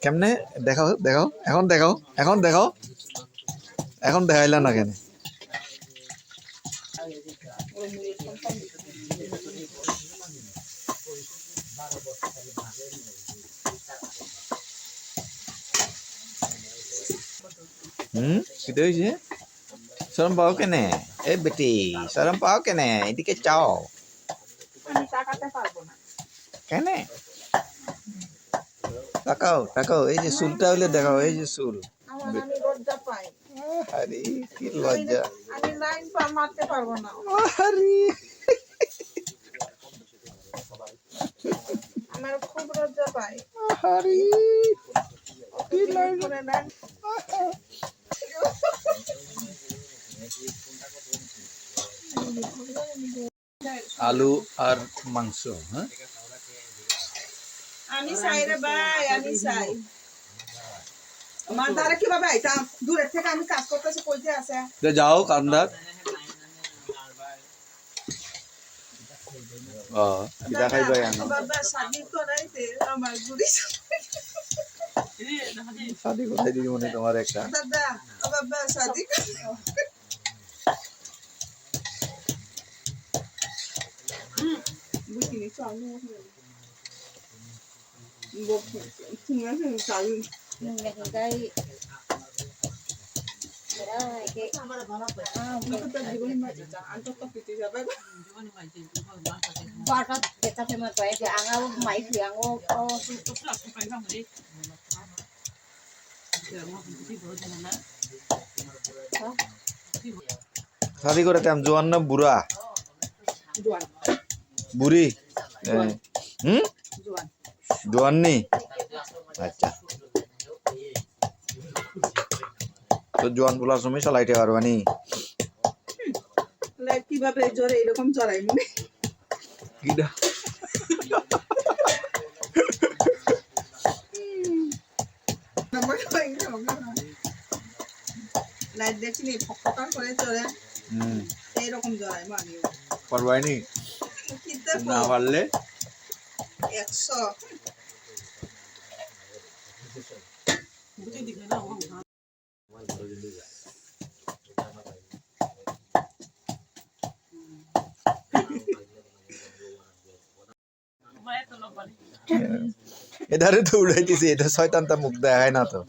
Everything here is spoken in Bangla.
কেমনে দেখাও দেখাও এখন দেখাও এখন দেখাও এখন দেখাইলা না কেন কিটা হয়েছে শরম পাও কেনে এই বেটি শরম পাও কেনে এদিকে চাও কেনে তাকাও তাকাও এই যে চুলটা হইলে দেখাও এই যে চুল আরে কি লজ্জা আমি লাইন পার মারতে পারবো না আরে আমার খুব লজ্জা পাই আরে কি লাইন করে দেন আলু আর মাংস হ্যাঁ আমি চাই রে ভাই আমি চাই আমার দ্বারা কিভাবে আইতাম দূরের থেকে আমি কাজ করতেছি কইতে আছে যাও কান্দার খাই ভাই আমি বাবা শাদি করাইতে আমার গুড়ি শাদি কোথায় দিদি মনে তোমার একটা দাদা বাবা শাদি বুঝিনি চালু তুমি চালু শাদি করে তেম জোয়ান না বুড়া বুড়ি জোয়ান নি আচ্ছা তো জোয়ান বলার সময় চালাইতে পারবা নি কিভাবে জোরে এরকম চড়াই মনে কিডা লাইট দেখছিলি ফকফকার করে চড়ে এইরকম জড়াই মানে পারবাই নি না পারলে 100 এধারে তো উড়াইতেছি এটা শয়তানটা মুখ দেখায় না তো